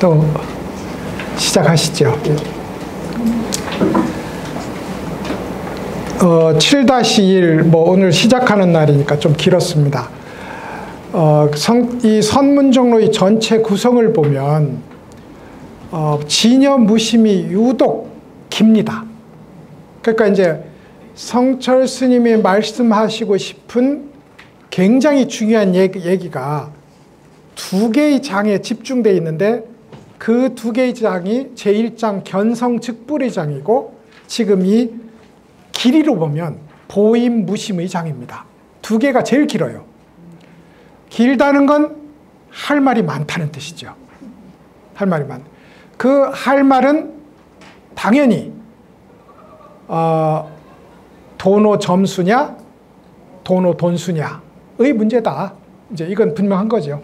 또 시작하시죠. 7-1 오늘 시작하는 날이니까 좀 길었습니다. 이 선문정로의 전체 구성을 보면 진여 무심이 유독 깁니다. 그러니까 이제 성철 스님이 말씀하시고 싶은 굉장히 중요한 얘기가 두 개의 장에 집중되어 있는데 그 두 개의 장이 제1장 견성즉불의 장이고 지금 이 길이로 보면 보임무심의 장입니다. 두 개가 제일 길어요. 길다는 건 할 말이 많다는 뜻이죠. 할 말이 많다. 그 할 말은 당연히 도노 점수냐 도노 돈수냐의 문제다. 이제 이건 분명한 거죠.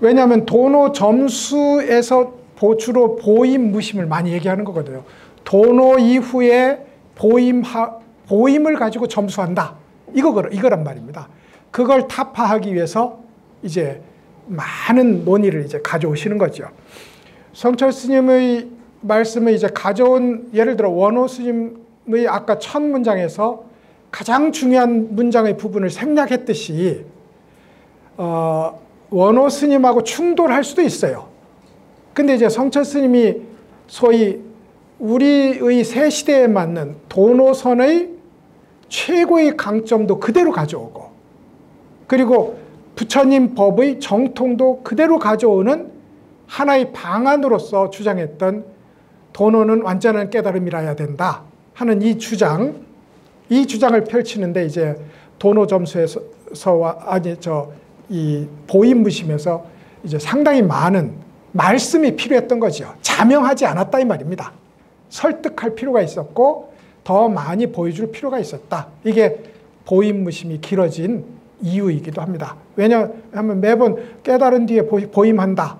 왜냐하면 도노 점수에서 주로 보임무심을 많이 얘기하는 거거든요. 도노 이후에 보임을 가지고 점수한다. 이거란 말입니다. 그걸 타파하기 위해서 이제 많은 논의를 이제 가져오시는 거죠. 성철 스님의 말씀을 이제 가져온, 예를 들어 원호 스님의 아까 첫 문장에서 가장 중요한 문장의 부분을 생략했듯이 원호 스님하고 충돌할 수도 있어요. 근데 이제 성철 스님이 소위 우리의 새 시대에 맞는 도노선의 최고의 강점도 그대로 가져오고, 그리고 부처님 법의 정통도 그대로 가져오는 하나의 방안으로서 주장했던 도노는 완전한 깨달음이라야 된다 하는 이 주장을 펼치는데 이제 도노 점수에서와 이 보임무심에서 이제 상당히 많은 말씀이 필요했던 거죠. 자명하지 않았다 이 말입니다. 설득할 필요가 있었고 더 많이 보여줄 필요가 있었다. 이게 보임무심이 길어진 이유이기도 합니다. 왜냐하면 매번 깨달은 뒤에 보임한다.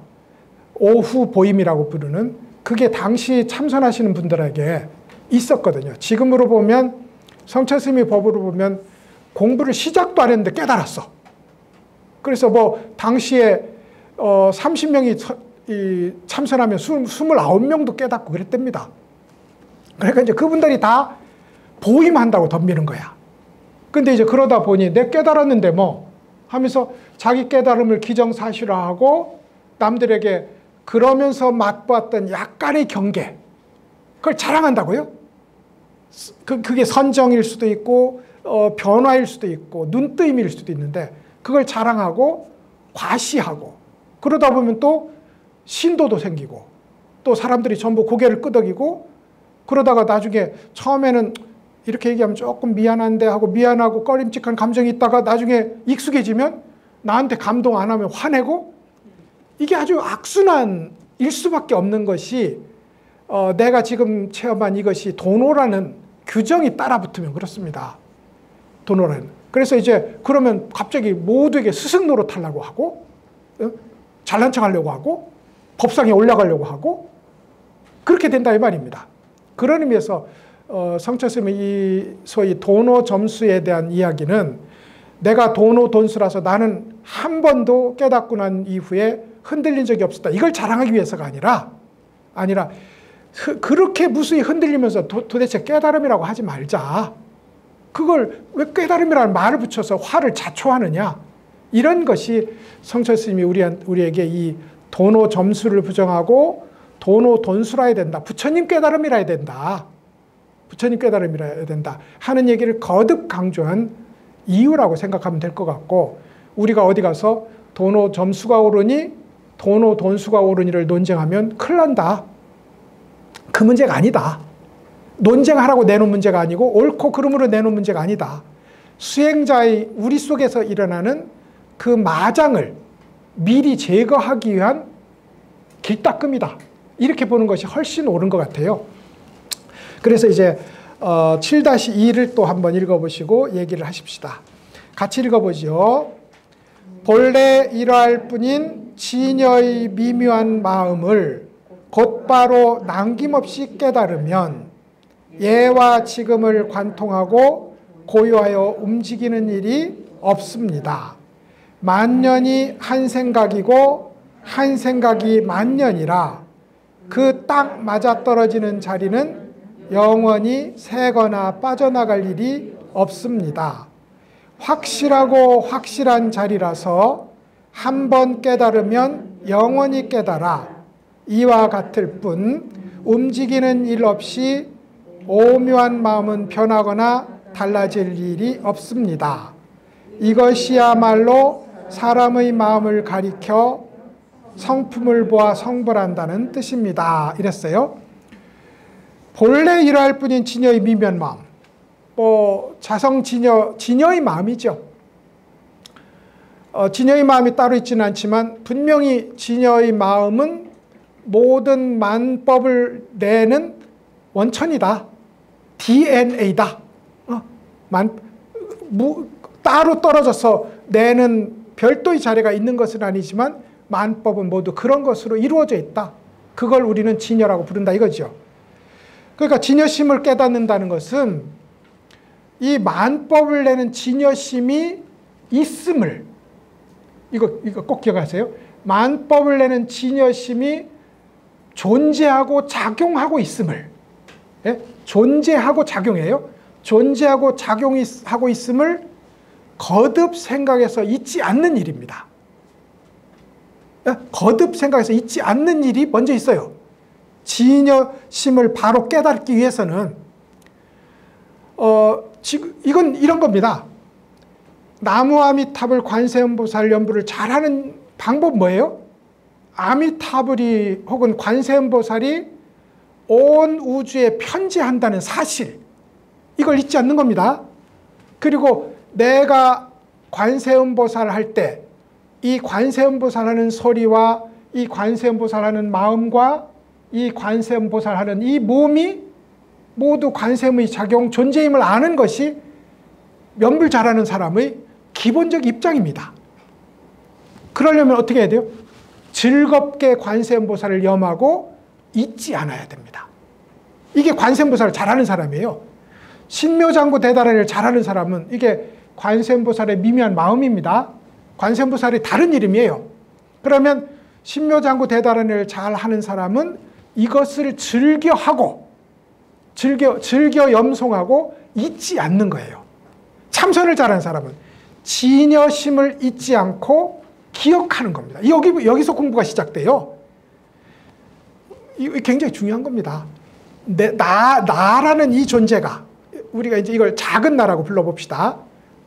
오후 보임이라고 부르는 그게 당시 참선하시는 분들에게 있었거든요. 지금으로 보면 성철 스님의 법으로 보면 공부를 시작도 안 했는데 깨달았어. 그래서 당시에 30명이 참선하면 29명도 깨닫고 그랬답니다. 그러니까 이제 그분들이 다 보임한다고 덤비는 거야. 근데 이제 그러다 보니 내 깨달았는데 하면서 자기 깨달음을 기정사실화하고 남들에게 그러면서 맛보았던 약간의 경계, 그걸 자랑한다고요? 그게 선정일 수도 있고 변화일 수도 있고 눈뜨임일 수도 있는데 그걸 자랑하고 과시하고 그러다 보면 또 신도도 생기고 또 사람들이 전부 고개를 끄덕이고 그러다가 나중에 처음에는 이렇게 얘기하면 조금 미안한데 하고 미안하고 꺼림칙한 감정이 있다가 나중에 익숙해지면 나한테 감동 안 하면 화내고, 이게 아주 악순환일 수밖에 없는 것이 내가 지금 체험한 이것이 도노라는 규정이 따라붙으면 그렇습니다. 도노라는. 그래서 이제 그러면 갑자기 모두에게 스승 노릇하려고 하고 잘난 척하려고 하고 법상에 올라가려고 하고 그렇게 된다 이 말입니다. 그런 의미에서 성철 스님의 이 소위 도노 점수에 대한 이야기는 내가 도노 돈수라서 나는 한 번도 깨닫고 난 이후에 흔들린 적이 없었다. 이걸 자랑하기 위해서가 아니라 그렇게 무수히 흔들리면서 도대체 깨달음이라고 하지 말자. 그걸 왜 깨달음이라는 말을 붙여서 화를 자초하느냐. 이런 것이 성철 스님이 우리에게 이 도노 점수를 부정하고 도노 돈수라야 된다. 부처님 깨달음이라야 된다. 부처님 깨달음이라야 된다 하는 얘기를 거듭 강조한 이유라고 생각하면 될 것 같고, 우리가 어디 가서 도노 점수가 오르니 도노 돈수가 오르니를 논쟁하면 큰일 난다. 그 문제가 아니다. 논쟁하라고 내놓은 문제가 아니고 옳고 그름으로 내놓은 문제가 아니다. 수행자의 우리 속에서 일어나는 그 마장을 미리 제거하기 위한 길닦음이다. 이렇게 보는 것이 훨씬 옳은 것 같아요. 그래서 이제 7-2를 또 한번 읽어보시고 얘기를 하십시다. 같이 읽어보죠. 본래 이러할 뿐인 진여의 미묘한 마음을 곧바로 남김없이 깨달으면 예와 지금을 관통하고 고요하여 움직이는 일이 없습니다. 만년이 한 생각이고 한 생각이 만년이라 그 딱 맞아떨어지는 자리는 영원히 새거나 빠져나갈 일이 없습니다. 확실하고 확실한 자리라서 한 번 깨달으면 영원히 깨달아 이와 같을 뿐 움직이는 일 없이 오묘한 마음은 변하거나 달라질 일이 없습니다. 이것이야말로 사람의 마음을 가리켜 성품을 보아 성불한다는 뜻입니다. 이랬어요. 본래 이러할 뿐인 진여의 미면 마음, 진여의 마음이죠. 진여의 마음이 따로 있지는 않지만 분명히 진여의 마음은 모든 만법을 내는 원천이다. DNA다. 따로 떨어져서 내는 별도의 자리가 있는 것은 아니지만 만법은 모두 그런 것으로 이루어져 있다. 그걸 우리는 진여라고 부른다 이거죠. 그러니까 진여심을 깨닫는다는 것은 이 만법을 내는 진여심이 있음을, 이거 꼭 기억하세요. 만법을 내는 진여심이 존재하고 작용하고 있음을, 예? 존재하고 작용해요. 존재하고 작용하고 있음을 거듭 생각해서 잊지 않는 일입니다. 예? 거듭 생각해서 잊지 않는 일이 먼저 있어요. 진여심을 바로 깨닫기 위해서는 지금 이건 이런 겁니다. 나무아미타불 관세음보살 연부를 잘하는 방법 뭐예요? 아미타불이 혹은 관세음보살이 온 우주에 편지한다는 사실, 이걸 잊지 않는 겁니다. 그리고 내가 관세음보살 할 때 이 관세음보살 하는 소리와 이 관세음보살 하는 마음과 이 관세음보살 하는 이 몸이 모두 관세음의 작용, 존재임을 아는 것이 연불 잘하는 사람의 기본적 입장입니다. 그러려면 어떻게 해야 돼요? 즐겁게 관세음보살을 염하고 잊지 않아야 됩니다. 이게 관세음보살을 잘하는 사람이에요. 신묘장구 대단한을 잘하는 사람은 이게 관세음보살의 미묘한 마음입니다. 관세음보살이 다른 이름이에요. 그러면 신묘장구 대단한을 잘하는 사람은 이것을 즐겨하고 즐겨 염송하고 잊지 않는 거예요. 참선을 잘하는 사람은 진여심을 잊지 않고 기억하는 겁니다. 여기서 공부가 시작돼요. 이거 굉장히 중요한 겁니다. 나라는 이 존재가, 우리가 이제 이걸 작은 나라고 불러봅시다.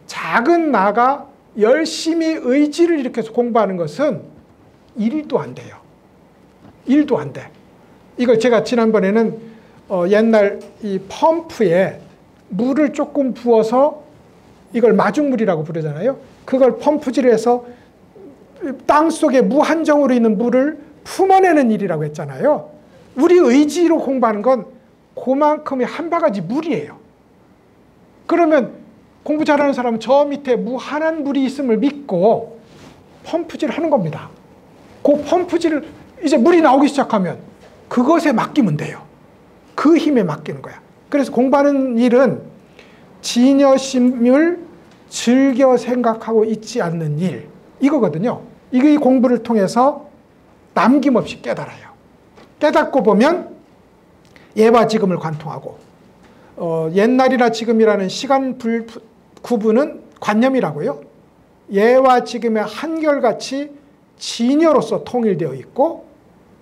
작은 나가 열심히 의지를 일으켜서 공부하는 것은 일도 안 돼요. 일도 안 돼. 이걸 제가 지난번에는 옛날 이 펌프에 물을 조금 부어서 이걸 마중물이라고 부르잖아요. 그걸 펌프질을 해서 땅속에 무한정으로 있는 물을 품어내는 일이라고 했잖아요. 우리 의지로 공부하는 건 그만큼의 한 바가지 물이에요. 그러면 공부 잘하는 사람은 저 밑에 무한한 물이 있음을 믿고 펌프질을 하는 겁니다. 그 펌프질을 이제 물이 나오기 시작하면 그것에 맡기면 돼요. 그 힘에 맡기는 거야. 그래서 공부하는 일은 진여심을 즐겨 생각하고 잊지 않는 일, 이거거든요. 이 공부를 통해서 남김없이 깨달아요. 깨닫고 보면 예와 지금을 관통하고, 옛날이나 지금이라는 시간 구분은 관념이라고요. 예와 지금의 한결같이 진여로서 통일되어 있고,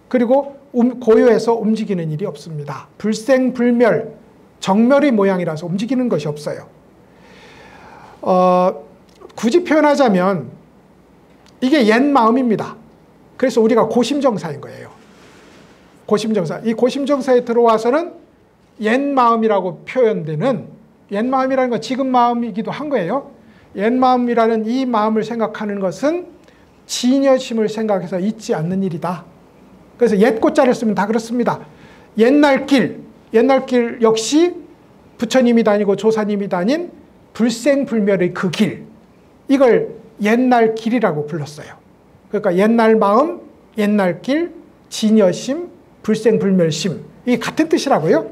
그리고 고요해서 움직이는 일이 없습니다. 불생불멸, 정멸의 모양이라서 움직이는 것이 없어요. 굳이 표현하자면 이게 옛 마음입니다. 그래서 우리가 고심정사인 거예요. 고심정사. 이 고심정사에 들어와서는 옛 마음이라고 표현되는, 옛 마음이라는 건 지금 마음이기도 한 거예요. 옛 마음이라는 이 마음을 생각하는 것은 진여심을 생각해서 잊지 않는 일이다. 그래서 옛 꽃자를 쓰면 다 그렇습니다. 옛날 길 역시 부처님이 다니고 조사님이 다닌 불생불멸의 그 길, 이걸 옛날 길이라고 불렀어요. 그러니까 옛날 마음, 옛날 길, 진여심, 불생불멸심, 이게 같은 뜻이라고요.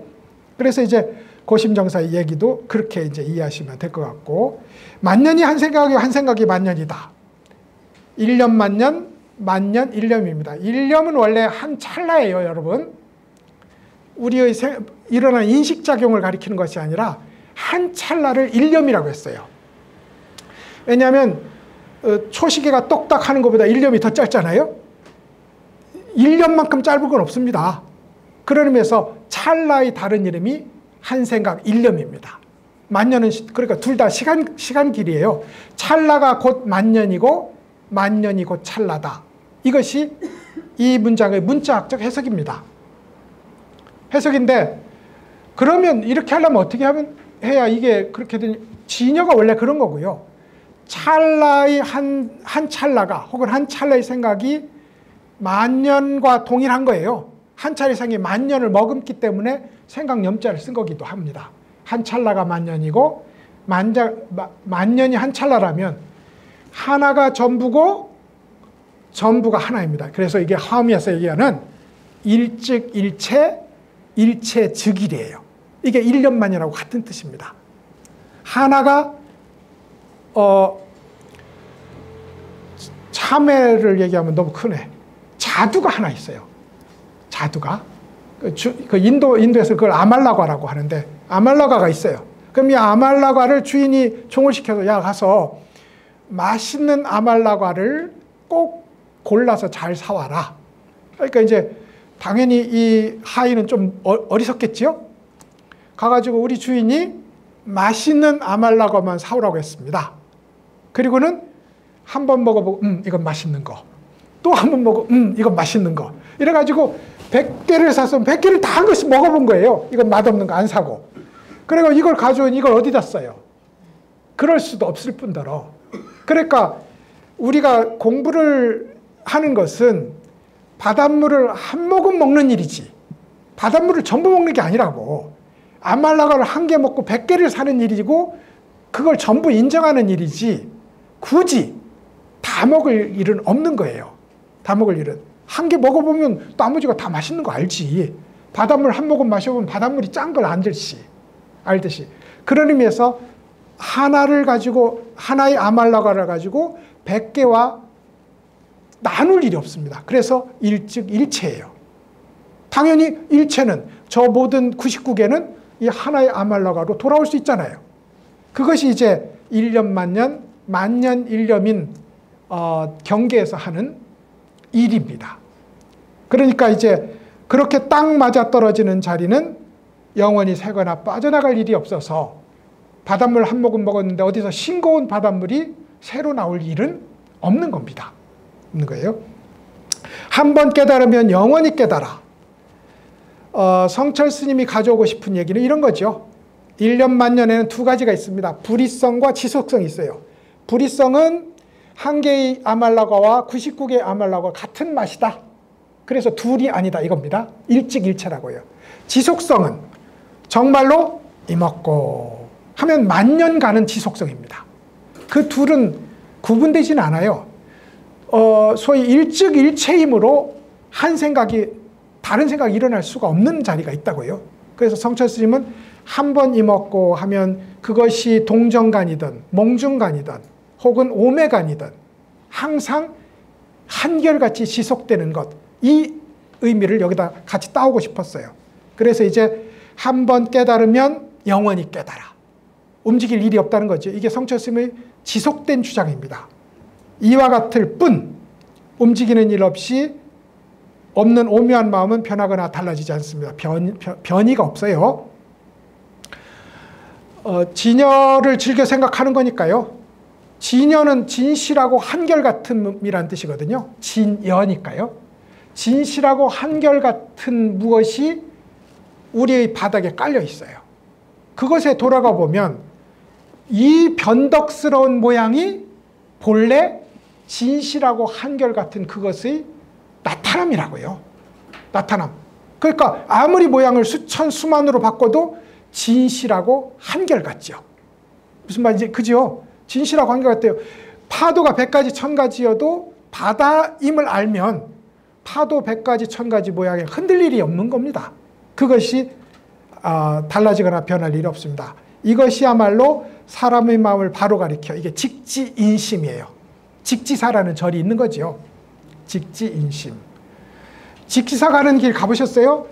그래서 이제 고심정사의 얘기도 그렇게 이제 이해하시면 될 것 같고, 만년이 한 생각이 만년이다. 1년 만년, 만년 일념입니다. 일념은 원래 한 찰나예요, 여러분. 우리의 일어난 인식작용을 가리키는 것이 아니라 한 찰나를 일념이라고 했어요. 왜냐하면 초시계가 똑딱 하는 것보다 일념이 더 짧잖아요. 일념만큼 짧은 건 없습니다. 그런 의미에서 찰나의 다른 이름이 한생각 일념입니다. 만년은 그러니까 둘 다 시간 길이에요. 찰나가 곧 만년이고 만년이 곧 찰나다. 이것이 이 문장의 문자학적 해석입니다. 해석인데 그러면 이렇게 하려면 어떻게 해야 이게 그렇게 되니? 진여가 원래 그런 거고요. 찰나의 한 찰나가 혹은 한 찰나의 생각이 만년과 동일한 거예요. 한 찰나의 생각이 만년을 머금기 때문에 생각 염자를 쓴 거기도 합니다. 한 찰나가 만년이고 만년이 한 찰나라면 하나가 전부고 전부가 하나입니다. 그래서 이게 하음에서 얘기하는 일즉 일체, 일체 즉일이에요. 이게 일념만이라고 같은 뜻입니다. 하나가 참회를 얘기하면 너무 크네. 자두가 하나 있어요. 자두가 인도에서 그걸 아말라과라고 하는데 아말라과가 있어요. 그럼 이 아말라과를 주인이 총을 시켜서 야 가서 맛있는 아말라과를 꼭 골라서 잘 사와라. 그러니까 이제 당연히 이 하인은 좀 어리석겠지요. 가가지고 우리 주인이 맛있는 아말라과만 사오라고 했습니다. 그리고는 한 번 먹어보고 이건 맛있는 거. 또 한 번 먹어 이건 맛있는 거. 이래가지고 100개를 샀으면 100개를 다 한 번씩 먹어본 거예요. 이건 맛없는 거 안 사고. 그리고 이걸 가져온 이걸 어디다 써요? 그럴 수도 없을 뿐더러. 그러니까 우리가 공부를 하는 것은 바닷물을 한 모금 먹는 일이지 바닷물을 전부 먹는 게 아니라고. 아말라가를 한 개 먹고 100개를 사는 일이고 그걸 전부 인정하는 일이지 굳이 다 먹을 일은 없는 거예요. 다 먹을 일은. 한 개 먹어보면 나머지가 다 맛있는 거 알지. 바닷물 한 모금 마셔보면 바닷물이 짠 걸 알듯이. 그런 의미에서 하나를 가지고 하나의 아말라가를 가지고 100개와 나눌 일이 없습니다. 그래서 일즉 일체예요. 당연히 일체는 저 모든 99개는 이 하나의 아말라가로 돌아올 수 있잖아요. 그것이 이제 일념 만년, 만년 일념인 경계에서 하는 일입니다. 그러니까 이제 그렇게 딱 맞아떨어지는 자리는 영원히 새거나 빠져나갈 일이 없어서 바닷물 한 모금 먹었는데 어디서 싱거운 바닷물이 새로 나올 일은 없는 겁니다. 없는 거예요. 한 번 깨달으면 영원히 깨달아. 성철 스님이 가져오고 싶은 얘기는 이런 거죠. 일념 만년에는 두 가지가 있습니다. 불이성과 지속성이 있어요. 불이성은 한 개의 아말라가와 99개의 아말라가 같은 맛이다. 그래서 둘이 아니다 이겁니다. 일직일체라고요. 지속성은 정말로 이먹고 하면 만년 가는 지속성입니다. 그 둘은 구분되지는 않아요. 소위 일직일체이므로 한 생각이 다른 생각이 일어날 수가 없는 자리가 있다고요. 그래서 성철 스님은 한 번 이먹고 하면 그것이 동정간이든 몽중간이든 혹은 오매간이든 항상 한결같이 지속되는 것, 이 의미를 여기다 같이 따오고 싶었어요. 그래서 이제 한 번 깨달으면 영원히 깨달아. 움직일 일이 없다는 거죠. 이게 성철 스님의 지속된 주장입니다. 이와 같을 뿐 움직이는 일 없이 없는 오묘한 마음은 변하거나 달라지지 않습니다. 변이가 없어요. 진여를 즐겨 생각하는 거니까요. 진여는 진실하고 한결같음이란 뜻이거든요. 진여니까요. 진실하고 한결같은 무엇이 우리의 바닥에 깔려 있어요. 그것에 돌아가 보면 이 변덕스러운 모양이 본래 진실하고 한결같은 그것의 나타남이라고요. 나타남. 그러니까 아무리 모양을 수천 수만으로 바꿔도 진실하고 한결같죠. 무슨 말인지 그죠? 진실하고 한결같대요. 파도가 100가지 1000가지여도 바다임을 알면 파도 100가지 1000가지 모양에 흔들릴 일이 없는 겁니다. 그것이 달라지거나 변할 일이 없습니다. 이것이야말로 사람의 마음을 바로 가리켜 이게 직지인심이에요. 직지사라는 절이 있는 거죠. 직지인심. 직지사 가는 길 가보셨어요?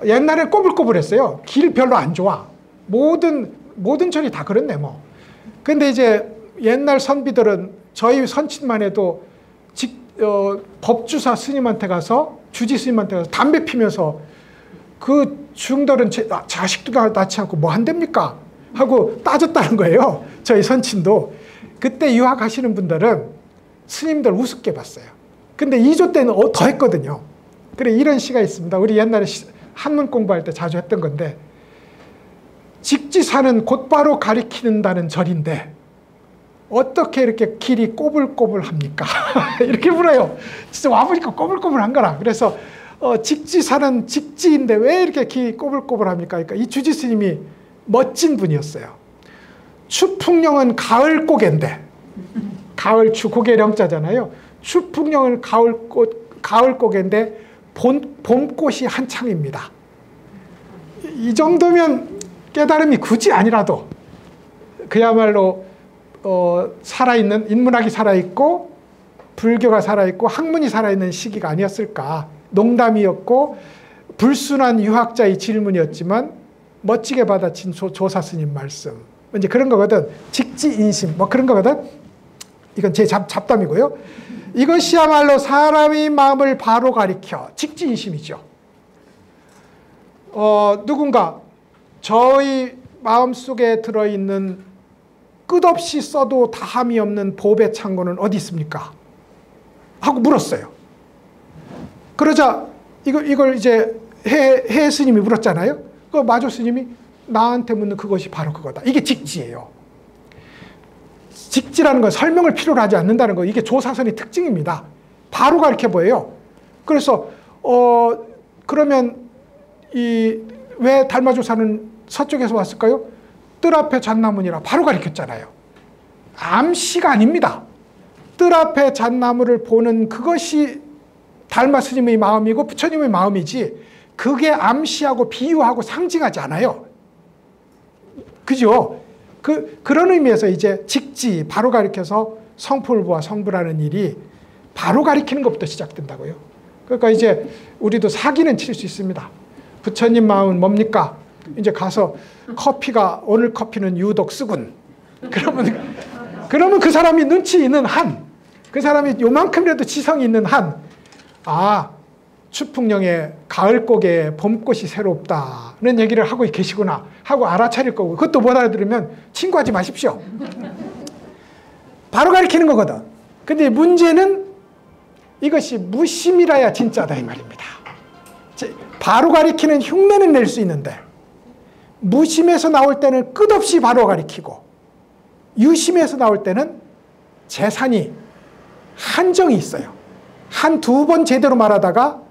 옛날에 꼬불꼬불했어요. 길 별로 안 좋아. 모든 절이 다 그렇네 뭐. 근데 이제 옛날 선비들은 저희 선친만 해도 법주사 스님한테 가서 주지 스님한테 가서 담배 피면서 그 중들은 자식도 낳지 않고 뭐 한답니까? 하고 따졌다는 거예요. 저희 선친도. 그때 유학하시는 분들은 스님들 우습게 봤어요. 근데 2조 때는 더 했거든요. 그래 이런 시가 있습니다. 우리 옛날에 한문 공부할 때 자주 했던 건데 직지사는 곧바로 가리키는다는 절인데 어떻게 이렇게 길이 꼬불꼬불합니까? 이렇게 물어요. 진짜 와보니까 꼬불꼬불한 거라. 그래서 직지사는 직지인데 왜 이렇게 길이 꼬불꼬불합니까? 그러니까 이 주지 스님이 멋진 분이었어요. 추풍령은 가을고개인데 가을추 고개령자잖아요. 추풍령은 가을고개인데 봄꽃이 한창입니다. 이 정도면 깨달음이 굳이 아니라도 그야말로 살아있는 인문학이 살아있고 불교가 살아있고 학문이 살아있는 시기가 아니었을까. 농담이었고 불순한 유학자의 질문이었지만 멋지게 받아친 조사 스님 말씀. 이제 그런 거거든. 직지인심 뭐 그런 거거든. 이건 제 잡담이고요. 이것이야말로 사람의 마음을 바로 가리켜 직지인심이죠. 누군가 저희 마음속에 들어있는 끝없이 써도 다함이 없는 법의 창고는 어디 있습니까? 하고 물었어요. 그러자 이걸 이제 해 스님이 물었잖아요. 그 마조 스님이 나한테 묻는 그것이 바로 그거다. 이게 직지예요. 직지라는 건 설명을 필요로 하지 않는다는 거. 이게 조사선의 특징입니다. 바로 가르쳐 보여요. 그래서 그러면 왜 달마조사는 서쪽에서 왔을까요? 뜰 앞에 잣나무니라 바로 가르쳤잖아요. 암시가 아닙니다. 뜰 앞에 잣나무를 보는 그것이 달마 스님의 마음이고 부처님의 마음이지 그게 암시하고 비유하고 상징하지 않아요. 그죠? 그런 의미에서 이제 직지, 바로 가리켜서 성불부와 성불하는 일이 바로 가리키는 것부터 시작된다고요. 그러니까 이제 우리도 사기는 칠 수 있습니다. 부처님 마음은 뭡니까? 이제 가서 오늘 커피는 유독 쓰군. 그러면 그 사람이 눈치 있는 한, 그 사람이 요만큼이라도 지성이 있는 한, 추풍령의 가을고개에 봄꽃이 새롭다는 얘기를 하고 계시구나 하고 알아차릴 거고, 그것도 못 알아들으면 친구하지 마십시오. 바로 가리키는 거거든. 근데 문제는 이것이 무심이라야 진짜다 이 말입니다. 바로 가리키는 흉내는 낼 수 있는데 무심에서 나올 때는 끝없이 바로 가리키고 유심에서 나올 때는 재산이 한정이 있어요. 한두 번 제대로 말하다가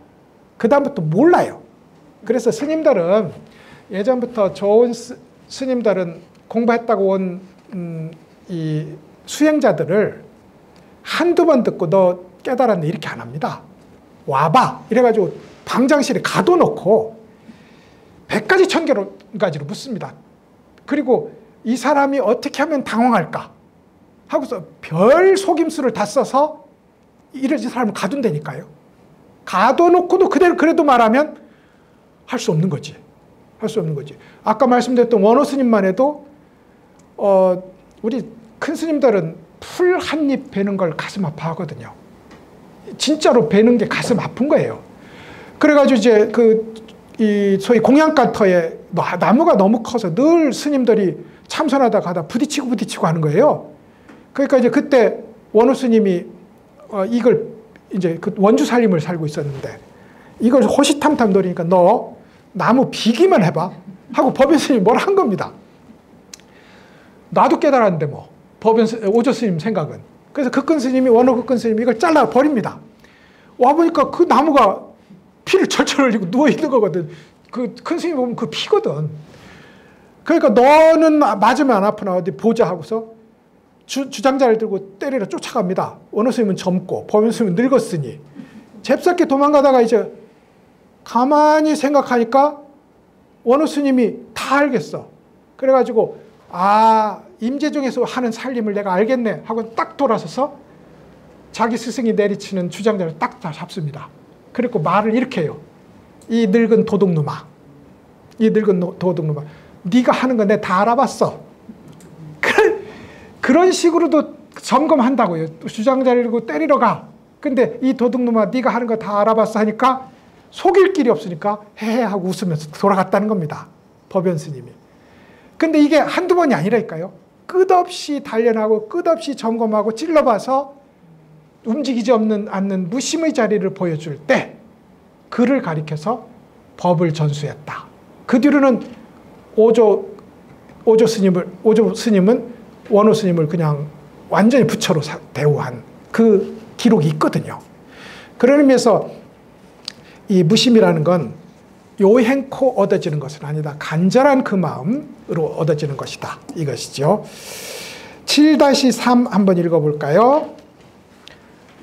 그 다음부터 몰라요. 그래서 스님들은 예전부터 좋은 스님들은 공부했다고 온 이 수행자들을 한두 번 듣고 너 깨달았네 이렇게 안 합니다. 와봐 이래가지고 방장실에 가둬놓고 100가지 1000가지로 묻습니다. 그리고 이 사람이 어떻게 하면 당황할까 하고서 별 속임수를 다 써서 이런 사람을 가둔다니까요. 가둬놓고도 그래도 말하면 할 수 없는 거지. 할 수 없는 거지. 아까 말씀드렸던 원호 스님만 해도 우리 큰 스님들은 풀 한 입 베는 걸 가슴 아파하거든요. 진짜로 베는 게 가슴 아픈 거예요. 그래가지고 이제 이 소위 공양간터에 나무가 너무 커서 늘 스님들이 참선하다 가다 부딪히고 하는 거예요. 그러니까 이제 그때 원호 스님이 이걸 이제 그 원주 살림을 살고 있었는데 이걸 호시탐탐 노리니까 너 나무 비기만 해봐 하고 법연 스님이 뭐라 한 겁니다. 나도 깨달았는데 뭐 오조 스님 생각은. 그래서 극근 스님이 원호 극근 스님이 이걸 잘라 버립니다. 와 보니까 그 나무가 피를 철철 흘리고 누워 있는 거거든. 그 큰 스님 보면 그 피거든. 그러니까 너는 맞으면 안 아프나 어디 보자 하고서 주장자를 들고 때리러 쫓아갑니다. 원호 스님은 젊고 법연 스님은 늙었으니 잽싸게 도망가다가 이제 가만히 생각하니까 원호 스님이 다 알겠어. 그래가지고 임재중에서 하는 살림을 내가 알겠네 하고 딱 돌아서서 자기 스승이 내리치는 주장자를 딱 잡습니다. 그리고 말을 이렇게 해요. 이 늙은 도둑놈아. 이 늙은 도둑놈아. 네가 하는 거 내가 다 알아봤어. 그런 식으로도 점검한다고요. 주장자를 때리러 가. 근데 이 도둑놈아 네가 하는 거 다 알아봤어 하니까 속일 길이 없으니까 헤헤 하고 웃으면서 돌아갔다는 겁니다. 법연 스님이. 근데 이게 한두 번이 아니라니까요. 끝없이 단련하고 끝없이 점검하고 찔러봐서 움직이지 않는 무심의 자리를 보여줄 때 그를 가리켜서 법을 전수했다. 그 뒤로는 오조 스님은 원호 스님을 그냥 완전히 부처로 대우한 그 기록이 있거든요. 그런 의미에서 이 무심이라는 건 요행코 얻어지는 것은 아니다. 간절한 그 마음으로 얻어지는 것이다. 이것이죠. 7-3 한번 읽어볼까요?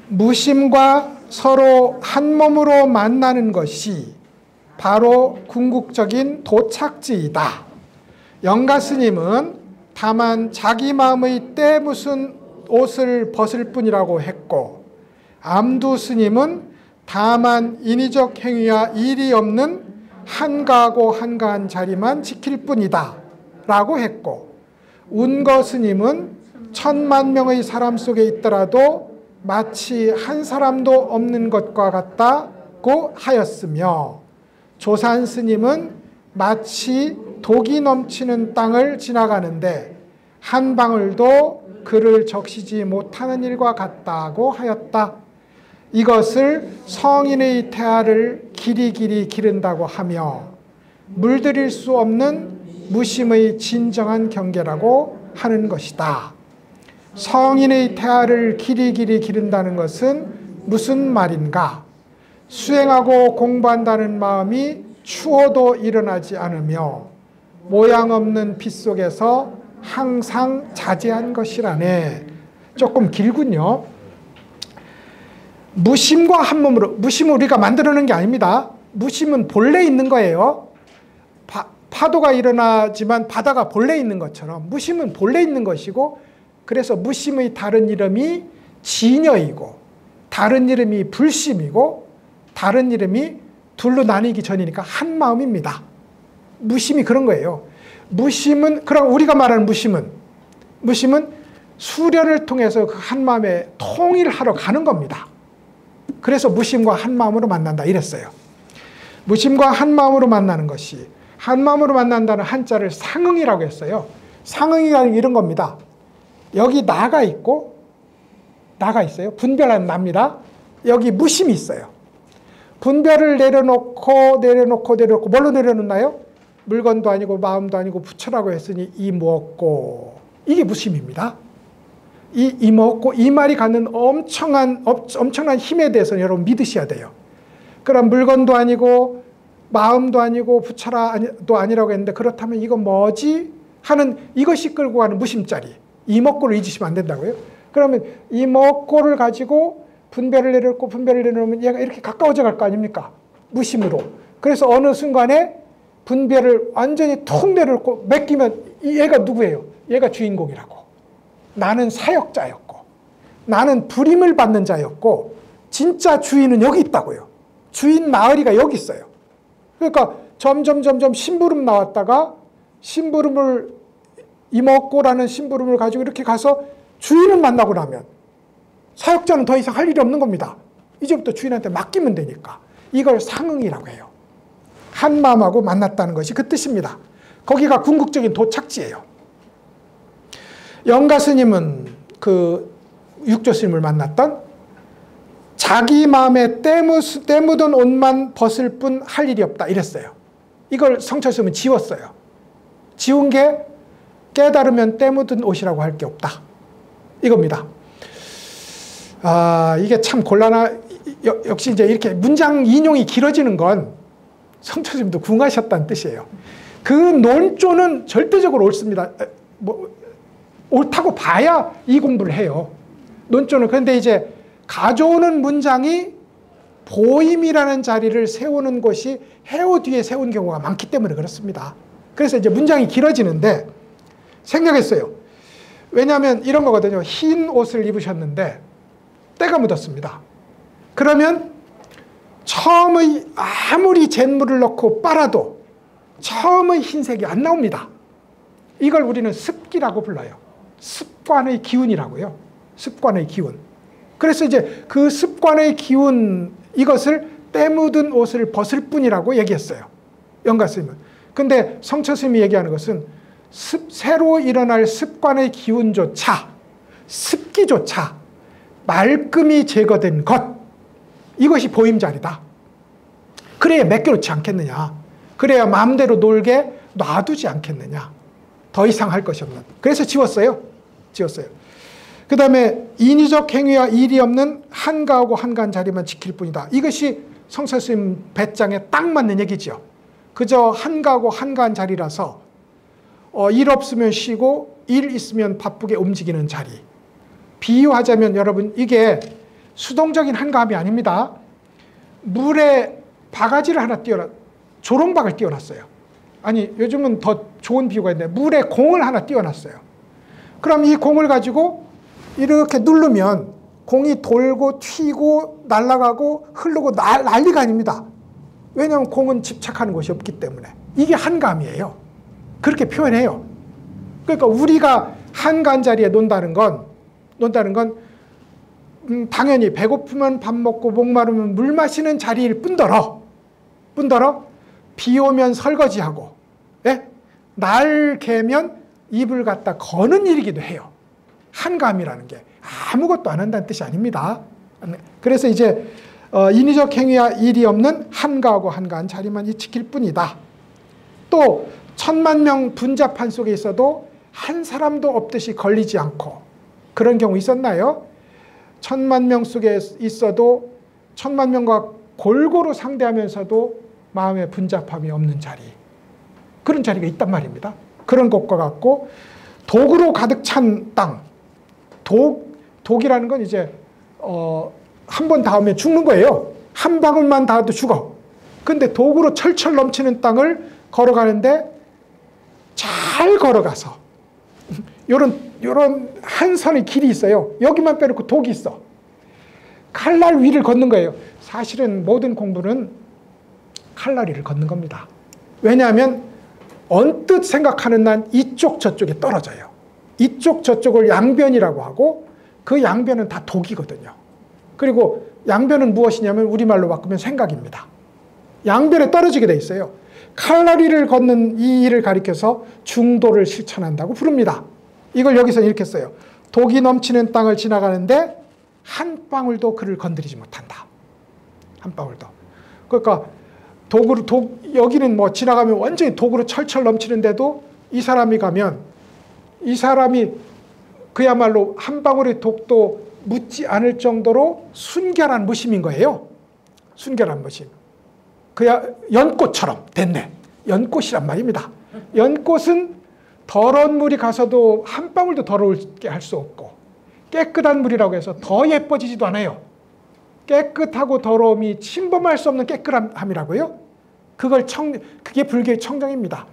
무심과 서로 한 몸으로 만나는 것이 바로 궁극적인 도착지이다. 영가 스님은 다만 자기 마음의 때 무슨 옷을 벗을 뿐이라고 했고, 암두 스님은 다만 인위적 행위와 일이 없는 한가하고 한가한 자리만 지킬 뿐이다 라고 했고, 운거 스님은 1000만 명의 사람 속에 있더라도 마치 한 사람도 없는 것과 같다고 하였으며, 조산 스님은 마치 독이 넘치는 땅을 지나가는데 한 방울도 그를 적시지 못하는 일과 같다고 하였다. 이것을 성인의 태아를 길이길이 기른다고 하며 물들일 수 없는 무심의 진정한 경계라고 하는 것이다. 성인의 태아를 길이길이 기른다는 것은 무슨 말인가? 수행하고 공부한다는 마음이 추워도 일어나지 않으며 모양 없는 빛 속에서 항상 자제한 것이라네. 조금 길군요. 무심과 한 몸으로, 무심은 우리가 만들어낸 게 아닙니다. 무심은 본래 있는 거예요. 파도가 일어나지만 바다가 본래 있는 것처럼 무심은 본래 있는 것이고, 그래서 무심의 다른 이름이 진여이고 다른 이름이 불심이고 다른 이름이 둘로 나뉘기 전이니까 한 마음입니다. 무심이 그런 거예요. 무심은, 그럼 우리가 말하는 무심은 수련을 통해서 그 한 마음에 통일하러 가는 겁니다. 그래서 무심과 한 마음으로 만난다 이랬어요. 무심과 한 마음으로 만나는 것이, 한 마음으로 만난다는 한자를 상응이라고 했어요. 상응이라는 게 이런 겁니다. 여기 나가 있고, 나가 있어요. 분별하는 나입니다. 여기 무심이 있어요. 분별을 내려놓고 뭘로 내려놓나요? 물건도 아니고 마음도 아니고 부처라고 했으니 이 무엇고, 이게 무심입니다. 이 무엇고, 이 말이 갖는 엄청난 힘에 대해서는 여러분 믿으셔야 돼요. 그럼 물건도 아니고 마음도 아니고 부처도 아니라고 했는데, 그렇다면 이건 뭐지? 하는 이것이 끌고 가는 무심자리, 이목고를 잊으시면 안 된다고요. 그러면 이목고를 가지고 분별을 내려놓으면 얘가 이렇게 가까워져 갈 거 아닙니까? 무심으로. 그래서 어느 순간에 분별을 완전히 툭 내려놓고 맡기면 얘가 누구예요? 얘가 주인공이라고. 나는 사역자였고 나는 부림을 받는 자였고 진짜 주인은 여기 있다고요. 주인 나으리가 여기 있어요. 그러니까 점점 심부름 나왔다가 이목고라는 심부름을 가지고 이렇게 가서 주인을 만나고 나면 사역자는 더 이상 할 일이 없는 겁니다. 이제부터 주인한테 맡기면 되니까. 이걸 상응이라고 해요. 한 마음하고 만났다는 것이 그 뜻입니다. 거기가 궁극적인 도착지예요. 영가 스님은 그 육조 스님을 만났던 자기 마음에 때 묻은 옷만 벗을 뿐 할 일이 없다 이랬어요. 이걸 성철 스님은 지웠어요. 지운 게 깨달으면 때 묻은 옷이라고 할 게 없다. 이겁니다. 이게 참 역시 이제 이렇게 문장 인용이 길어지는 건 성철 스님도 궁하셨다는 뜻이에요. 그 논조는 절대적으로 옳습니다. 옳다고 봐야 이 공부를 해요. 논조는. 그런데 이제 가져오는 문장이 보임이라는 자리를 세우는 것이 해오 뒤에 세운 경우가 많기 때문에 그렇습니다. 그래서 이제 문장이 길어지는데 생각했어요. 왜냐하면 이런 거거든요. 흰 옷을 입으셨는데 때가 묻었습니다. 그러면 처음의 아무리 잿물을 넣고 빨아도 처음의 흰색이 안 나옵니다. 이걸 우리는 습기라고 불러요. 습관의 기운이라고요. 습관의 기운. 그래서 이제 그 습관의 기운, 이것을 때 묻은 옷을 벗을 뿐이라고 얘기했어요. 영가 스님은. 근데 성철 스님이 얘기하는 것은 새로 일어날 습관의 기운조차, 습기조차 말끔히 제거된 것, 이것이 보임자리다. 그래야 맡겨놓지 않겠느냐. 그래야 마음대로 놀게 놔두지 않겠느냐. 더 이상 할 것이 없는. 그래서 지웠어요. 그 다음에 인위적 행위와 일이 없는 한가하고 한가한 자리만 지킬 뿐이다. 이것이 성철 스님 배짱에 딱 맞는 얘기죠. 그저 한가하고 한가한 자리라서 일 없으면 쉬고 일 있으면 바쁘게 움직이는 자리. 비유하자면 여러분, 이게 수동적인 한가함이 아닙니다. 물에 바가지를 하나 조롱박을 띄워놨어요. 아니, 요즘은 더 좋은 비유가 있는데 물에 공을 하나 띄워놨어요. 그럼 이 공을 가지고 이렇게 누르면 공이 돌고 튀고 날아가고 흐르고 난리가 아닙니다. 왜냐하면 공은 집착하는 것이 없기 때문에. 이게 한가함이에요. 그렇게 표현해요. 그러니까 우리가 한가한 자리에 논다는 건 당연히 배고프면 밥 먹고 목마르면 물 마시는 자리일 뿐더러 비 오면 설거지하고, 예? 날 개면 이불 갖다 거는 일이기도 해요. 한가함이라는 게 아무것도 안 한다는 뜻이 아닙니다. 그래서 이제 인위적 행위와 일이 없는 한가하고 한가한 자리만 지킬 뿐이다. 또 10,000명 분자판 속에 있어도 한 사람도 없듯이 걸리지 않고, 그런 경우 있었나요? 10,000명 속에 있어도 10,000명과 골고루 상대하면서도 마음의 분잡함이 없는 자리, 그런 자리가 있단 말입니다. 그런 것과 같고, 독으로 가득 찬 땅, 독이라는 건 이제 한 번 닿으면 죽는 거예요. 한 방울만 닿아도 죽어. 근데 독으로 철철 넘치는 땅을 걸어가는데 잘 걸어가서 요런 한 선의 길이 있어요. 여기만 빼놓고 독이 있어. 칼날 위를 걷는 거예요. 사실은 모든 공부는 칼날 위를 걷는 겁니다. 왜냐하면 언뜻 생각하는 난 이쪽 저쪽에 떨어져요. 이쪽 저쪽을 양변이라고 하고, 그 양변은 다 독이거든요. 그리고 양변은 무엇이냐면 우리말로 바꾸면 생각입니다. 양변에 떨어지게 돼 있어요. 칼날위를 걷는 이 일을 가리켜서 중도를 실천한다고 부릅니다. 이걸 여기서 이렇게 써요. 독이 넘치는 땅을 지나가는데 한 방울도 그를 건드리지 못한다. 한 방울도. 그러니까 여기는 뭐 지나가면 완전히 독으로 철철 넘치는데도 이 사람이 가면 이 사람이 그야말로 한 방울의 독도 묻지 않을 정도로 순결한 무심인 거예요. 순결한 무심. 그야 연꽃처럼 됐네. 연꽃이란 말입니다. 연꽃은 더러운 물이 가서도 한 방울도 더러울게 할 수 없고, 깨끗한 물이라고 해서 더 예뻐지지도 않아요. 깨끗하고 더러움이 침범할 수 없는 깨끗함이라고요. 그게 불교의 청정입니다.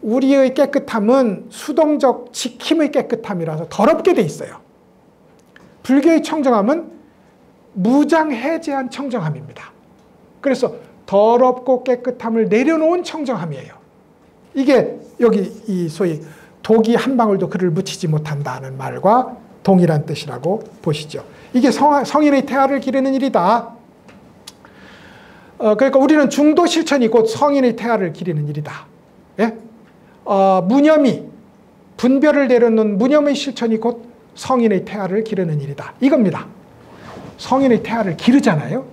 우리의 깨끗함은 수동적 지킴의 깨끗함이라서 더럽게 돼 있어요. 불교의 청정함은 무장해제한 청정함입니다. 그래서 더럽고 깨끗함을 내려놓은 청정함이에요. 이게 여기 이 소위 독이 한 방울도 그를 묻히지 못한다는 말과 동일한 뜻이라고 보시죠. 이게 성인의 태아를 기르는 일이다. 그러니까 우리는 중도 실천이 곧 성인의 태아를 기르는 일이다. 예? 무념이, 분별을 내려놓는 무념의 실천이 곧 성인의 태아를 기르는 일이다. 이겁니다. 성인의 태아를 기르잖아요.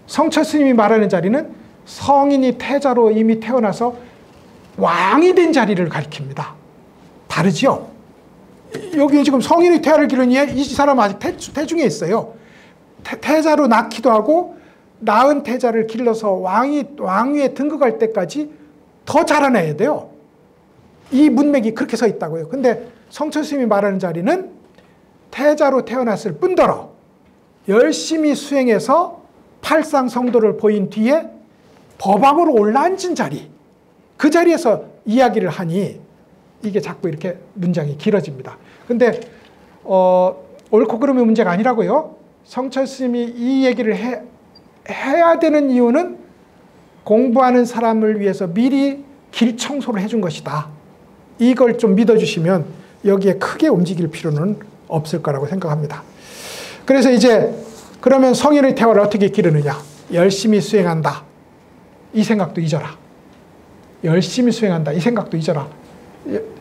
성철 스님이 말하는 자리는 성인이 태자로 이미 태어나서 왕이 된 자리를 가리킵니다. 다르죠? 여기 지금 성인의 태아를 기르니 이 사람은 아직 태중에 있어요. 태자로 낳기도 하고 낳은 태자를 길러서 왕위에 등극할 때까지 더 자라나야 돼요. 이 문맥이 그렇게 서 있다고요. 근데 성철 스님이 말하는 자리는 태자로 태어났을 뿐더러 열심히 수행해서 팔상성도를 보인 뒤에 법왕으로 올라앉은 자리, 그 자리에서 이야기를 하니 이게 자꾸 이렇게 문장이 길어집니다. 근데 옳고 그름의 문제가 아니라고요. 성철 스님이 이 얘기를 해야 되는 이유는 공부하는 사람을 위해서 미리 길 청소를 해준 것이다. 이걸 좀 믿어주시면 여기에 크게 움직일 필요는 없을 거라고 생각합니다. 그래서 이제 그러면 성인의 태화를 어떻게 기르느냐? 열심히 수행한다. 이 생각도 잊어라. 열심히 수행한다. 이 생각도 잊어라.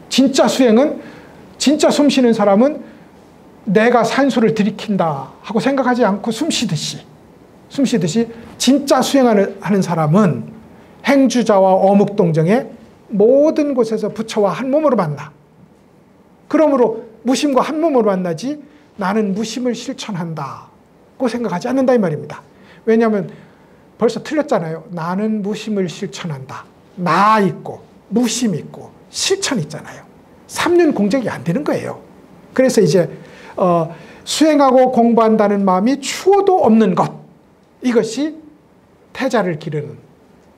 진짜 수행은, 진짜 숨 쉬는 사람은 내가 산소를 들이킨다 하고 생각하지 않고 숨쉬듯이 진짜 수행하는 사람은 행주자와 어묵동정의 모든 곳에서 부처와 한 몸으로 만나. 그러므로 무심과 한 몸으로 만나지 나는 무심을 실천한다고 생각하지 않는다 이 말입니다. 왜냐하면 벌써 틀렸잖아요. 나는 무심을 실천한다. 나 있고 무심 있고 실천 있잖아요. 삼륜 공적이 안 되는 거예요. 그래서 이제 수행하고 공부한다는 마음이 추호도 없는 것, 이것이 태자를 기르는,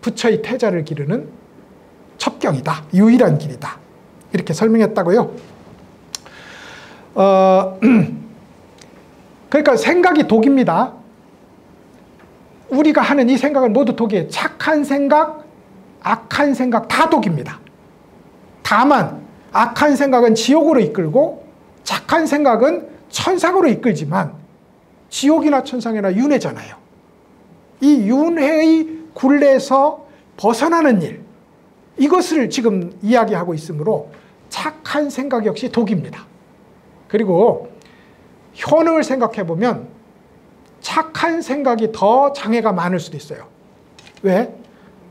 부처의 태자를 기르는 첩경이다. 유일한 길이다. 이렇게 설명했다고요. 그러니까 생각이 독입니다. 우리가 하는 이 생각은 모두 독이에요. 착한 생각, 악한 생각 다 독입니다. 다만 악한 생각은 지옥으로 이끌고 착한 생각은 천상으로 이끌지만 지옥이나 천상이나 윤회잖아요. 이 윤회의 굴레에서 벗어나는 일, 이것을 지금 이야기하고 있으므로 착한 생각 역시 독입니다. 그리고 효능을 생각해 보면 착한 생각이 더 장애가 많을 수도 있어요. 왜?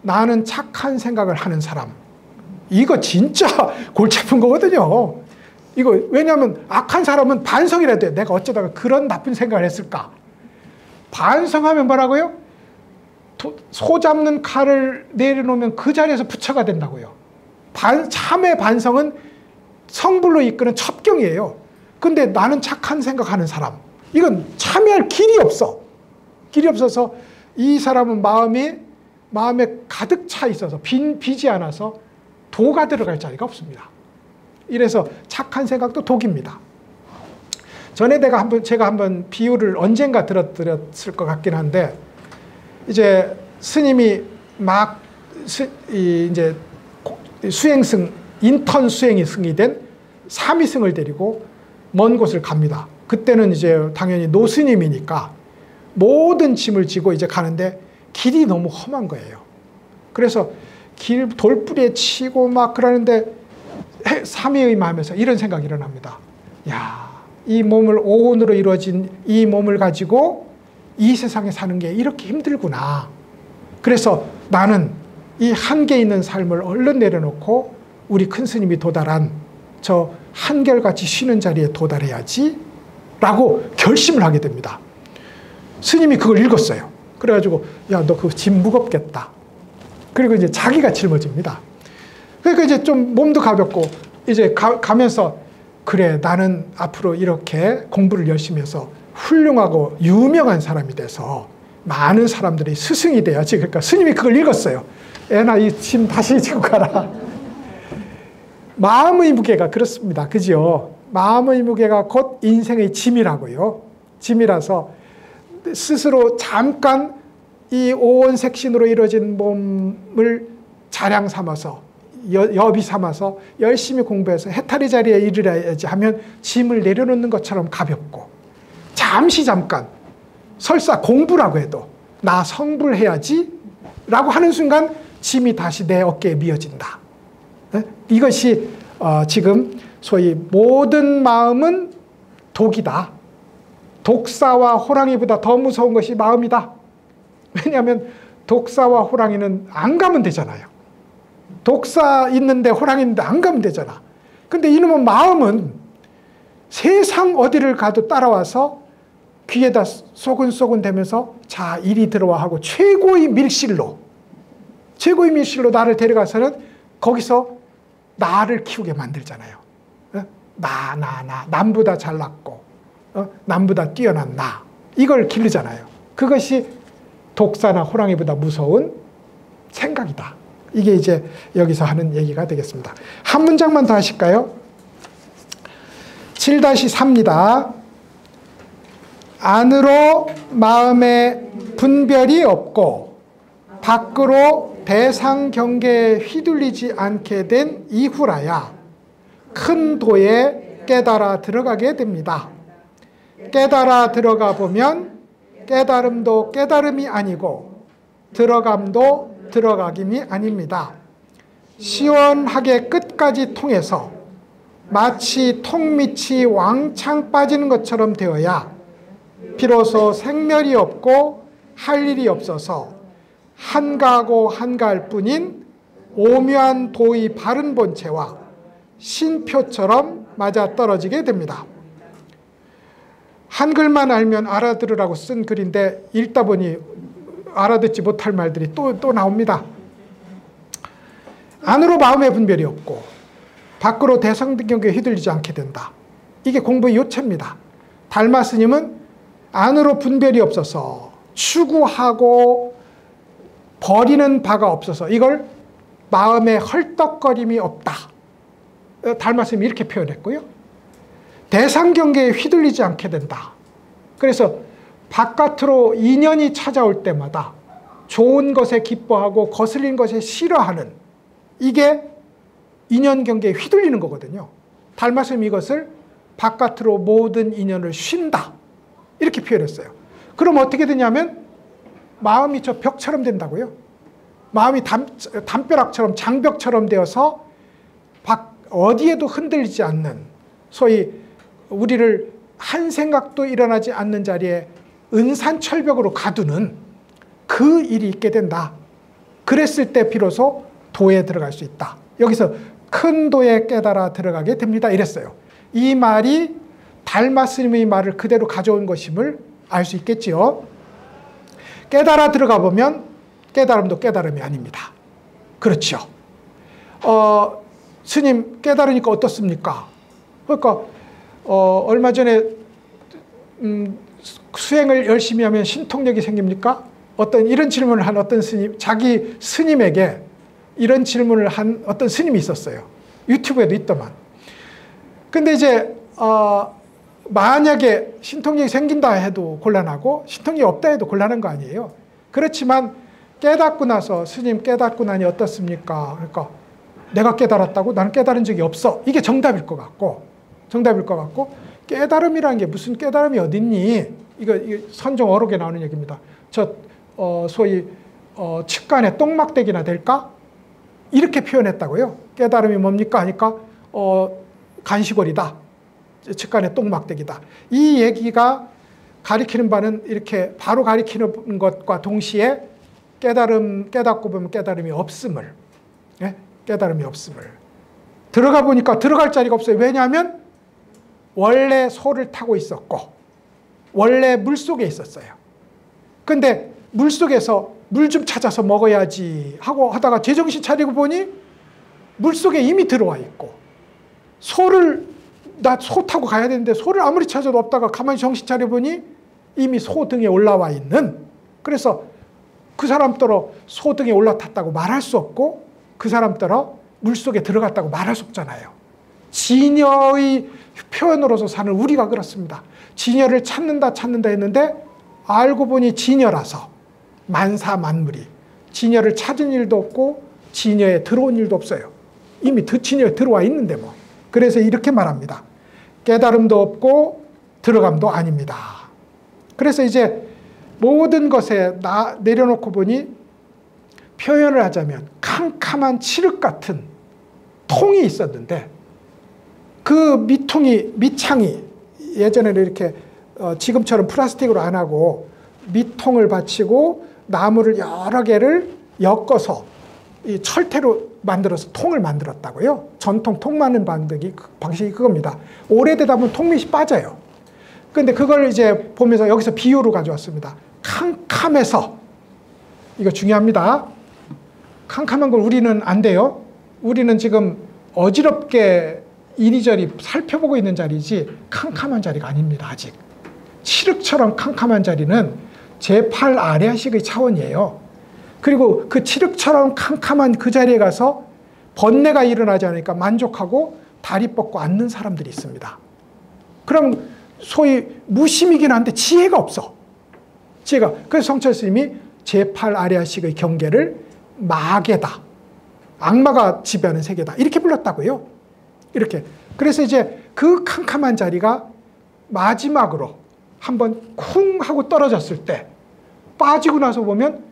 나는 착한 생각을 하는 사람. 이거 진짜 골치 아픈 거거든요. 이거 왜냐하면 악한 사람은 반성이라도 해. 내가 어쩌다가 그런 나쁜 생각을 했을까? 반성하면 뭐라고요? 소 잡는 칼을 내려놓으면 그 자리에서 부처가 된다고요. 참의 반성은 성불로 이끄는 첩경이에요. 근데 나는 착한 생각하는 사람, 이건 참여할 길이 없어. 길이 없어서 이 사람은 마음에 가득 차 있어서 비지 않아서 도가 들어갈 자리가 없습니다. 이래서 착한 생각도 독입니다. 전에 제가 한번 비유를 언젠가 들었을 것 같긴 한데, 이제 스님이 막 이제 수행승, 인턴 수행승이 된 사미승을 데리고 먼 곳을 갑니다. 그때는 이제 당연히 노스님이니까 모든 짐을 지고 이제 가는데 길이 너무 험한 거예요. 그래서 길 돌뿌리에 치고 막 그러는데 사미의 마음에서 이런 생각이 일어납니다. 야, 이 몸을 오온으로 이루어진 이 몸을 가지고 이 세상에 사는 게 이렇게 힘들구나. 그래서 나는 이 한계 있는 삶을 얼른 내려놓고 우리 큰 스님이 도달한 저 한결같이 쉬는 자리에 도달해야지 라고 결심을 하게 됩니다. 스님이 그걸 읽었어요. 그래가지고 야, 너 그거 짐 무겁겠다. 그리고 이제 자기가 짊어집니다. 그러니까 이제 좀 몸도 가볍고 이제 가면서 그래, 나는 앞으로 이렇게 공부를 열심히 해서 훌륭하고 유명한 사람이 돼서 많은 사람들이 스승이 돼야지. 그러니까 스님이 그걸 읽었어요. 애나 이 짐 다시 지고 가라. 마음의 무게가 그렇습니다. 그죠? 마음의 무게가 곧 인생의 짐이라고요. 짐이라서 스스로 잠깐 이 오온색신으로 이루어진 몸을 자량 삼아서 여비 삼아서 열심히 공부해서 해탈의 자리에 이르려야지 하면 짐을 내려놓는 것처럼 가볍고, 잠깐 설사 공부라고 해도 나 성불해야지 라고 하는 순간 짐이 다시 내 어깨에 미어진다. 이것이 지금 소위 모든 마음은 독이다. 독사와 호랑이보다 더 무서운 것이 마음이다. 왜냐하면 독사와 호랑이는 안 가면 되잖아요. 독사 있는데 호랑이 있는데 안 가면 되잖아. 근데 이놈의 마음은 세상 어디를 가도 따라와서 귀에다 쏘근쏘근 대면서 자, 이리 들어와 하고 최고의 밀실로 나를 데려가서는 거기서 나를 키우게 만들잖아요. 남보다 잘났고 남보다 뛰어난 나, 이걸 기르잖아요. 그것이 독사나 호랑이보다 무서운 생각이다. 이게 이제 여기서 하는 얘기가 되겠습니다. 한 문장만 더 하실까요? 7-3입니다. 안으로 마음에 분별이 없고 밖으로 대상 경계에 휘둘리지 않게 된 이후라야 큰 도에 깨달아 들어가게 됩니다. 깨달아 들어가 보면 깨달음도 깨달음이 아니고 들어감도 들어가김이 아닙니다. 시원하게 끝까지 통해서 마치 통밑이 왕창 빠지는 것처럼 되어야 비로소 생멸이 없고 할 일이 없어서 한가하고 한가할 뿐인 오묘한 도의 바른 본체와 신표처럼 맞아떨어지게 됩니다. 한글만 알면 알아들으라고 쓴 글인데 읽다 보니 알아듣지 못할 말들이 또 나옵니다. 안으로 마음의 분별이 없고 밖으로 대상경계에 휘둘리지 않게 된다. 이게 공부의 요체입니다. 달마 스님은 안으로 분별이 없어서 추구하고 버리는 바가 없어서 이걸 마음에 헐떡거림이 없다. 달마 스님이 이렇게 표현했고요. 대상경계에 휘둘리지 않게 된다. 그래서 바깥으로 인연이 찾아올 때마다 좋은 것에 기뻐하고 거슬린 것에 싫어하는 이게 인연경계에 휘둘리는 거거든요. 달마 스님이 이것을 바깥으로 모든 인연을 쉰다. 이렇게 표현했어요. 그럼 어떻게 되냐면 마음이 저 벽처럼 된다고요. 마음이 담벼락처럼 장벽처럼 되어서 어디에도 흔들리지 않는 소위 우리를 한 생각도 일어나지 않는 자리에 은산철벽으로 가두는 그 일이 있게 된다. 그랬을 때 비로소 도에 들어갈 수 있다. 여기서 큰 도에 깨달아 들어가게 됩니다. 이랬어요. 이 말이 달마 스님의 말을 그대로 가져온 것임을 알 수 있겠지요. 깨달아 들어가 보면 깨달음도 깨달음이 아닙니다. 그렇죠. 스님 깨달으니까 어떻습니까? 그러니까 얼마 전에 수행을 열심히 하면 신통력이 생깁니까? 이런 질문을 한 어떤 스님, 자기 스님에게 이런 질문을 한 어떤 스님이 있었어요. 유튜브에도 있더만. 근데 이제 만약에 신통력이 생긴다 해도 곤란하고 신통력이 없다 해도 곤란한 거 아니에요. 그렇지만 깨닫고 나서 스님 깨닫고 나니 어떻습니까? 그러니까 내가 깨달았다고? 나는 깨달은 적이 없어. 이게 정답일 것 같고 깨달음이라는 게 무슨 깨달음이 어딨니? 이거 선종 어록에 나오는 얘기입니다. 소위 측간에 똥막대기나 될까? 이렇게 표현했다고요. 깨달음이 뭡니까? 하니까 간시골이다. 측간에 똥막대기다. 이 얘기가 가리키는 바는 이렇게 바로 가리키는 것과 동시에 깨닫고 보면 깨달음이 없음을, 깨달음이 없음을. 들어가 보니까 들어갈 자리가 없어요. 왜냐하면 원래 소를 타고 있었고 원래 물속에 있었어요. 근데 물속에서 물 좀 찾아서 먹어야지 하고 하다가 제정신 차리고 보니 물속에 이미 들어와 있고 나 소 타고 가야 되는데 소를 아무리 찾아도 없다가 가만히 정신 차려보니 이미 소 등에 올라와 있는, 그래서 그 사람더러 소 등에 올라탔다고 말할 수 없고 그 사람더러 물속에 들어갔다고 말할 수 없잖아요. 진여의 표현으로서 사는 우리가 그렇습니다. 진여를 찾는다 했는데 알고 보니 진여라서 만사만물이 진여를 찾은 일도 없고 진여에 들어온 일도 없어요. 이미 진여에 들어와 있는데 뭐. 그래서 이렇게 말합니다. 깨달음도 없고 들어감도 아닙니다. 그래서 이제 모든 것에 내려놓고 보니 표현을 하자면 캄캄한 칠흑 같은 통이 있었는데 그 밑창이 예전에는 이렇게 지금처럼 플라스틱으로 안 하고 밑통을 받치고 나무를 여러 개를 엮어서 이 철퇴로 만들어서 통을 만들었다고요. 전통 통 마는 방식이 그겁니다. 오래되다 보면 통밑이 빠져요. 근데 그걸 이제 보면서 여기서 비유로 가져왔습니다. 캄캄해서, 이거 중요합니다. 캄캄한 걸 우리는 안 돼요. 우리는 지금 어지럽게 이리저리 살펴보고 있는 자리지 캄캄한 자리가 아닙니다. 아직. 칠흑처럼 캄캄한 자리는 제8 아래아식의 차원이에요. 그리고 그 칠흑처럼 캄캄한 그 자리에 가서 번뇌가 일어나지 않으니까 만족하고 다리 뻗고 앉는 사람들이 있습니다. 그럼 소위 무심이긴 한데 지혜가 없어. 지혜가. 그래서 성철 스님이 제8아리아식의 경계를 마계다. 악마가 지배하는 세계다. 이렇게 불렀다고요. 이렇게. 그래서 이제 그 캄캄한 자리가 마지막으로 한번 쿵 하고 떨어졌을 때 빠지고 나서 보면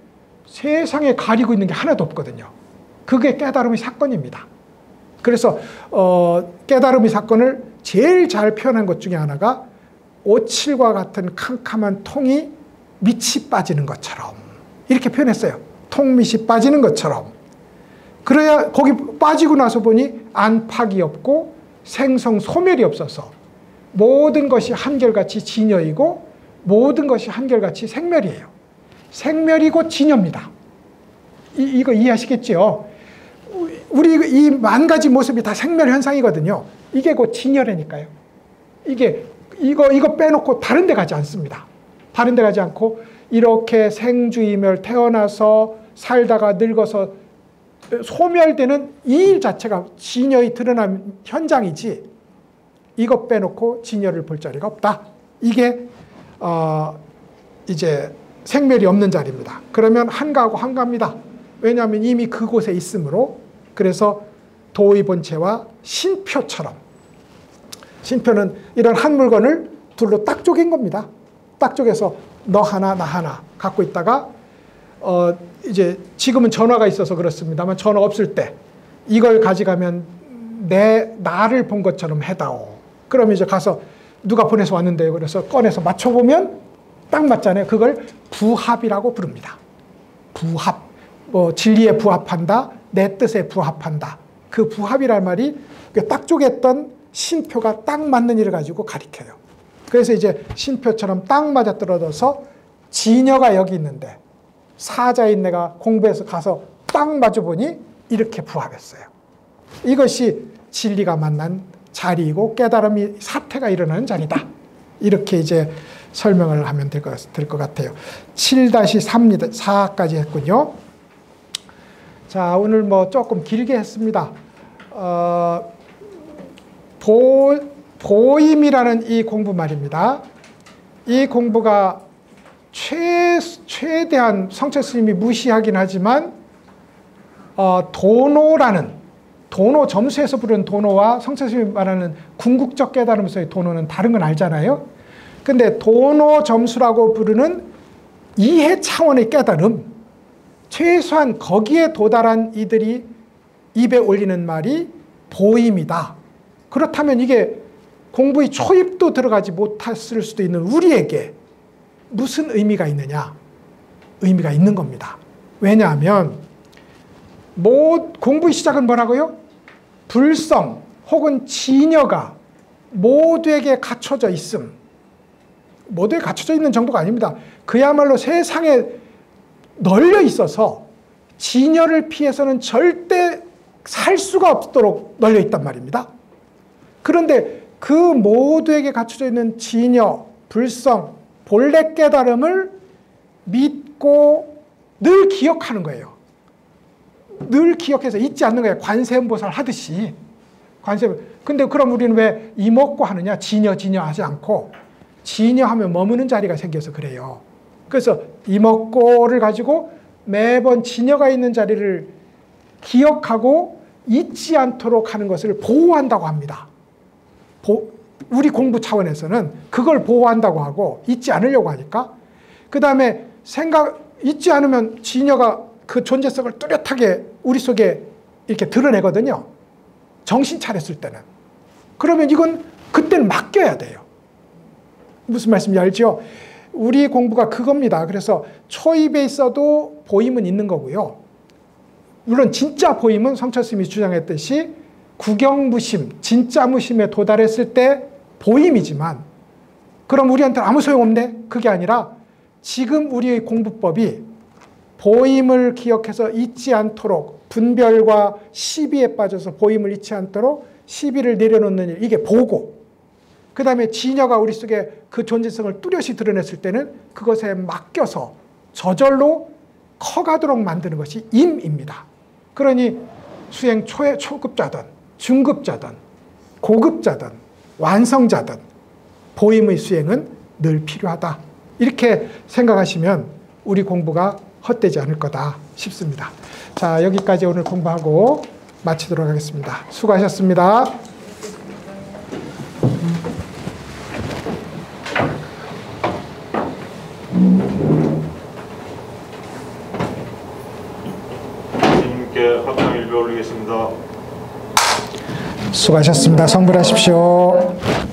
세상에 가리고 있는 게 하나도 없거든요. 그게 깨달음의 사건입니다. 그래서 깨달음의 사건을 제일 잘 표현한 것 중에 하나가 오칠과 같은 캄캄한 통이 밑이 빠지는 것처럼 이렇게 표현했어요. 통밑이 빠지는 것처럼. 그래야 거기 빠지고 나서 보니 안팎이 없고 생성 소멸이 없어서 모든 것이 한결같이 진여이고 모든 것이 한결같이 생멸이에요. 생멸이고 진여입니다. 이거 이해하시겠죠? 우리 이 만 가지 모습이 다 생멸 현상이거든요. 이게 곧 진여라니까요. 이거 빼놓고 다른 데 가지 않습니다. 다른 데 가지 않고 이렇게 생주이멸 태어나서 살다가 늙어서 소멸되는 이 일 자체가 진여의 드러난 현장이지 이거 빼놓고 진여를 볼 자리가 없다. 이게 이제 생멸이 없는 자리입니다. 그러면 한가하고 한가합니다. 왜냐하면 이미 그곳에 있으므로. 그래서 도의 본체와 신표처럼, 신표는 이런 한 물건을 둘로 딱 쪼갠 겁니다. 딱 쪼개서 너 하나 나 하나 갖고 있다가 이제 지금은 전화가 있어서 그렇습니다만 전화 없을 때 이걸 가져가면 나를 본 것처럼 해다오. 그러면 이제 가서 누가 보내서 왔는데요. 그래서 꺼내서 맞춰보면 딱 맞잖아요. 그걸 부합이라고 부릅니다. 부합. 진리에 부합한다. 내 뜻에 부합한다. 그 부합이란 말이 딱 쪼갰던 신표가 딱 맞는 일을 가지고 가리켜요. 그래서 이제 신표처럼 딱 맞아떨어져서 진여가 여기 있는데 사자인 내가 공부해서 가서 딱 맞아보니 이렇게 부합했어요. 이것이 진리가 만난 자리이고 깨달음이 사태가 일어나는 자리다. 이렇게 이제 설명을 하면 될 것 같아요. 7-3입니다. 4까지 했군요. 자, 오늘 조금 길게 했습니다. 보임이라는 이 공부 말입니다. 이 공부가 최대한 성철 스님이 무시하긴 하지만 도노 점수에서 부르는 도노와 성철 스님이 말하는 궁극적 깨달음에서의 도노는 다른 건 알잖아요. 근데 도노 점수라고 부르는 이해 차원의 깨달음, 최소한 거기에 도달한 이들이 입에 올리는 말이 보임이다. 그렇다면 이게 공부의 초입도 들어가지 못했을 수도 있는 우리에게 무슨 의미가 있느냐? 의미가 있는 겁니다. 왜냐하면 공부의 시작은 뭐라고요? 불성 혹은 진여가 모두에게 갖춰져 있음. 모두에게 갖춰져 있는 정도가 아닙니다. 그야말로 세상에 널려 있어서 진여를 피해서는 절대 살 수가 없도록 널려 있단 말입니다. 그런데 그 모두에게 갖춰져 있는 진여, 불성, 본래 깨달음을 믿고 늘 기억하는 거예요. 늘 기억해서 잊지 않는 거예요. 관세음보살 하듯이. 근데 그럼 우리는 왜 이먹고 하느냐? 진여 하지 않고 진여하면 머무는 자리가 생겨서 그래요. 그래서 이먹고를 가지고 매번 진여가 있는 자리를 기억하고 잊지 않도록 하는 것을 보호한다고 합니다. 우리 공부 차원에서는 그걸 보호한다고 하고 잊지 않으려고 하니까. 그 다음에 잊지 않으면 진여가 그 존재성을 뚜렷하게 우리 속에 이렇게 드러내거든요. 정신 차렸을 때는. 그러면 이건 그때는 맡겨야 돼요. 무슨 말씀인지 알죠? 우리 공부가 그겁니다. 그래서 초입에 있어도 보임은 있는 거고요. 물론 진짜 보임은 성철 스님이 주장했듯이 구경무심, 진짜 무심에 도달했을 때 보임이지만 그럼 우리한테는 아무 소용없네? 그게 아니라 지금 우리의 공부법이 보임을 기억해서 잊지 않도록 분별과 시비에 빠져서 보임을 잊지 않도록 시비를 내려놓는 일, 이게 보고 그 다음에 진여가 우리 속에 그 존재성을 뚜렷이 드러냈을 때는 그것에 맡겨서 저절로 커가도록 만드는 것이 임입니다. 그러니 수행 초급자든 중급자든 고급자든 완성자든 보임의 수행은 늘 필요하다. 이렇게 생각하시면 우리 공부가 헛되지 않을 거다 싶습니다. 자, 여기까지 오늘 공부하고 마치도록 하겠습니다. 수고하셨습니다. 스님께 합당 일배 올리겠습니다. 수고하셨습니다. 성불하십시오.